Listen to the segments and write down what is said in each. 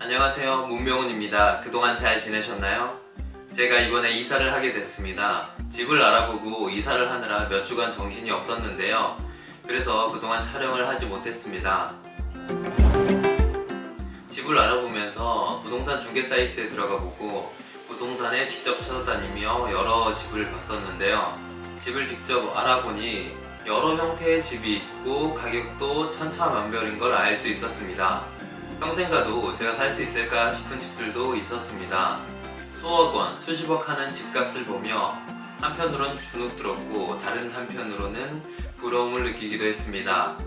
안녕하세요, 문명훈입니다. 그동안 잘 지내셨나요? 제가 이번에 이사를 하게 됐습니다. 집을 알아보고 이사를 하느라 몇 주간 정신이 없었는데요. 그래서 그동안 촬영을 하지 못했습니다. 집을 알아보면서 부동산 중개 사이트에 들어가 보고 부동산에 직접 찾아다니며 여러 집을 봤었는데요. 집을 직접 알아보니 여러 형태의 집이 있고 가격도 천차만별인 걸 알 수 있었습니다. 평생 가도 제가 살 수 있을까 싶은 집들도 있었습니다. 수억 원, 수십억 하는 집값을 보며 한편으론 주눅들었고 다른 한편으로는 부러움을 느끼기도 했습니다.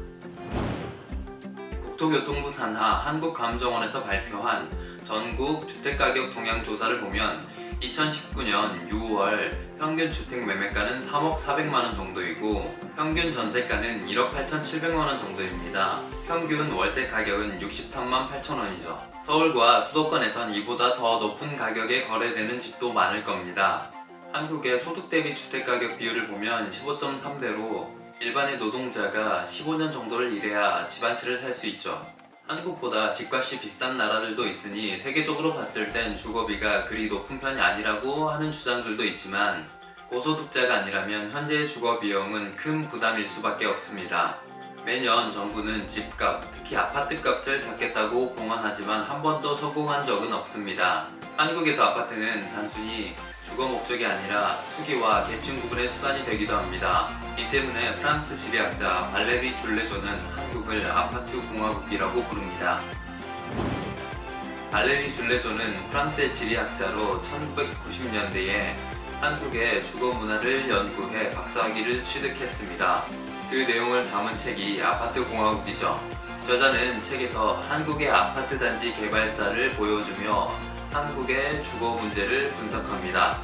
국토교통부 산하 한국감정원에서 발표한 전국 주택가격 동향 조사를 보면 2019년 6월 평균 주택 매매가는 3억 400만원 정도이고 평균 전세가는 1억 8,700만원 정도입니다. 평균 월세 가격은 63만 8천원이죠. 서울과 수도권에선 이보다 더 높은 가격에 거래되는 집도 많을 겁니다. 한국의 소득 대비 주택가격 비율을 보면 15.3배로 일반의 노동자가 15년 정도를 일해야 집 한 채를 살 수 있죠. 한국보다 집값이 비싼 나라들도 있으니 세계적으로 봤을 땐 주거비가 그리 높은 편이 아니라고 하는 주장들도 있지만 고소득자가 아니라면 현재의 주거비용은 큰 부담일 수밖에 없습니다. 매년 정부는 집값, 특히 아파트값을 잡겠다고 공언하지만 한 번도 성공한 적은 없습니다. 한국에서 아파트는 단순히 주거 목적이 아니라 투기와 계층 구분의 수단이 되기도 합니다. 이 때문에 프랑스 지리학자 발레리 줄레조는 한국을 아파트 공화국이라고 부릅니다. 발레리 줄레조는 프랑스의 지리학자로 1990년대에 한국의 주거 문화를 연구해 박사학위를 취득했습니다. 그 내용을 담은 책이 아파트 공화국이죠. 저자는 책에서 한국의 아파트 단지 개발사를 보여주며 한국의 주거 문제를 분석합니다.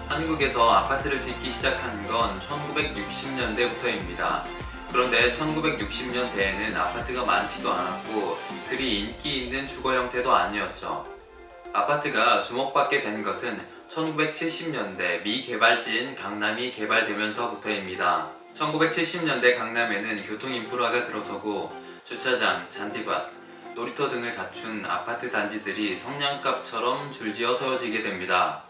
한국에서 아파트를 짓기 시작한 건 1960년대부터입니다. 그런데 1960년대에는 아파트가 많지도 않았고 그리 인기 있는 주거 형태도 아니었죠. 아파트가 주목받게 된 것은 1970년대 미개발지인 강남이 개발되면서부터입니다. 1970년대 강남에는 교통 인프라가 들어서고 주차장, 잔디밭, 놀이터 등을 갖춘 아파트 단지들이 성냥갑처럼 줄지어 세워지게 됩니다.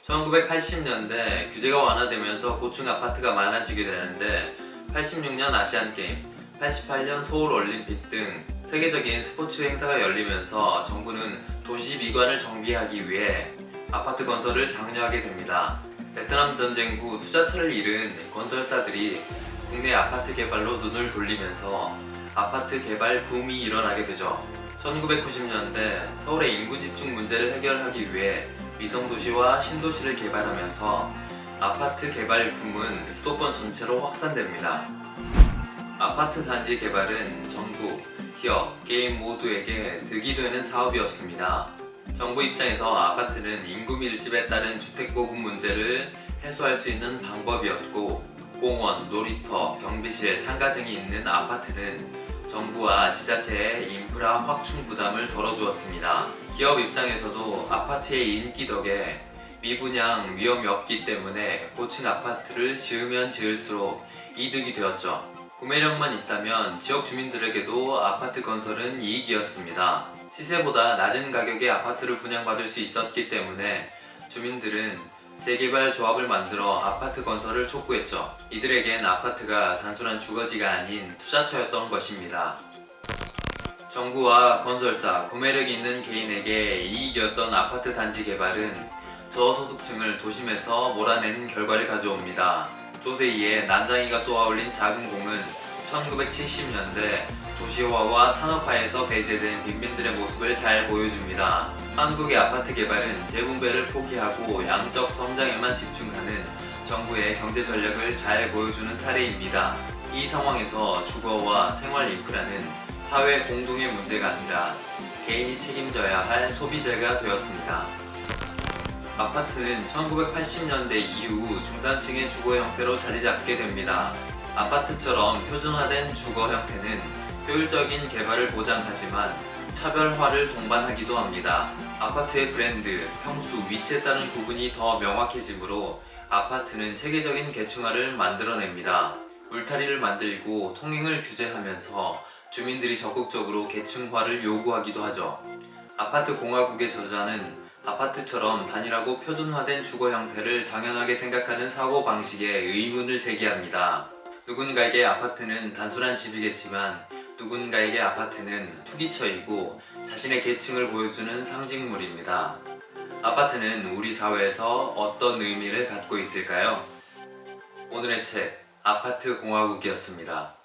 1980년대 규제가 완화되면서 고층 아파트가 많아지게 되는데 86년 아시안게임, 88년 서울올림픽 등 세계적인 스포츠 행사가 열리면서 정부는 도시 미관을 정비하기 위해 아파트 건설을 장려하게 됩니다. 베트남 전쟁 후 투자처를 잃은 건설사들이 국내 아파트 개발로 눈을 돌리면서 아파트 개발 붐이 일어나게 되죠. 1990년대 서울의 인구 집중 문제를 해결하기 위해 위성도시와 신도시를 개발하면서 아파트 개발 붐은 수도권 전체로 확산됩니다. 아파트 단지 개발은 정부, 기업, 개인 모두에게 득이 되는 사업이었습니다. 정부 입장에서 아파트는 인구 밀집에 따른 주택 보급 문제를 해소할 수 있는 방법이었고 공원, 놀이터, 경비실, 상가 등이 있는 아파트는 정부와 지자체의 인프라 확충 부담을 덜어주었습니다. 기업 입장에서도 아파트의 인기 덕에 미분양 위험이 없기 때문에 고층 아파트를 지으면 지을수록 이득이 되었죠. 구매력만 있다면 지역 주민들에게도 아파트 건설은 이익이었습니다. 시세보다 낮은 가격에 아파트를 분양받을 수 있었기 때문에 주민들은 재개발 조합을 만들어 아파트 건설을 촉구했죠. 이들에겐 아파트가 단순한 주거지가 아닌 투자처였던 것입니다. 정부와 건설사, 구매력이 있는 개인에게 이익이었던 아파트 단지 개발은 저소득층을 도심에서 몰아내는 결과를 가져옵니다. 조세희의 난장이가 쏘아올린 작은 공은 1970년대 도시화와 산업화에서 배제된 빈민들의 모습을 잘 보여줍니다. 한국의 아파트 개발은 재분배를 포기하고 양적 성장에만 집중하는 정부의 경제 전략을 잘 보여주는 사례입니다. 이 상황에서 주거와 생활 인프라는 사회 공동의 문제가 아니라 개인이 책임져야 할 소비재가 되었습니다. 아파트는 1980년대 이후 중산층의 주거 형태로 자리 잡게 됩니다. 아파트처럼 표준화된 주거 형태는 효율적인 개발을 보장하지만 차별화를 동반하기도 합니다. 아파트의 브랜드, 평수, 위치에 따른 구분이 더 명확해지므로 아파트는 체계적인 계층화를 만들어냅니다. 울타리를 만들고 통행을 규제하면서 주민들이 적극적으로 계층화를 요구하기도 하죠. 아파트 공화국의 저자는 아파트처럼 단일하고 표준화된 주거 형태를 당연하게 생각하는 사고방식에 의문을 제기합니다. 누군가에게 아파트는 단순한 집이겠지만 누군가에게 아파트는 투기처이고 자신의 계층을 보여주는 상징물입니다. 아파트는 우리 사회에서 어떤 의미를 갖고 있을까요? 오늘의 책 아파트 공화국이었습니다.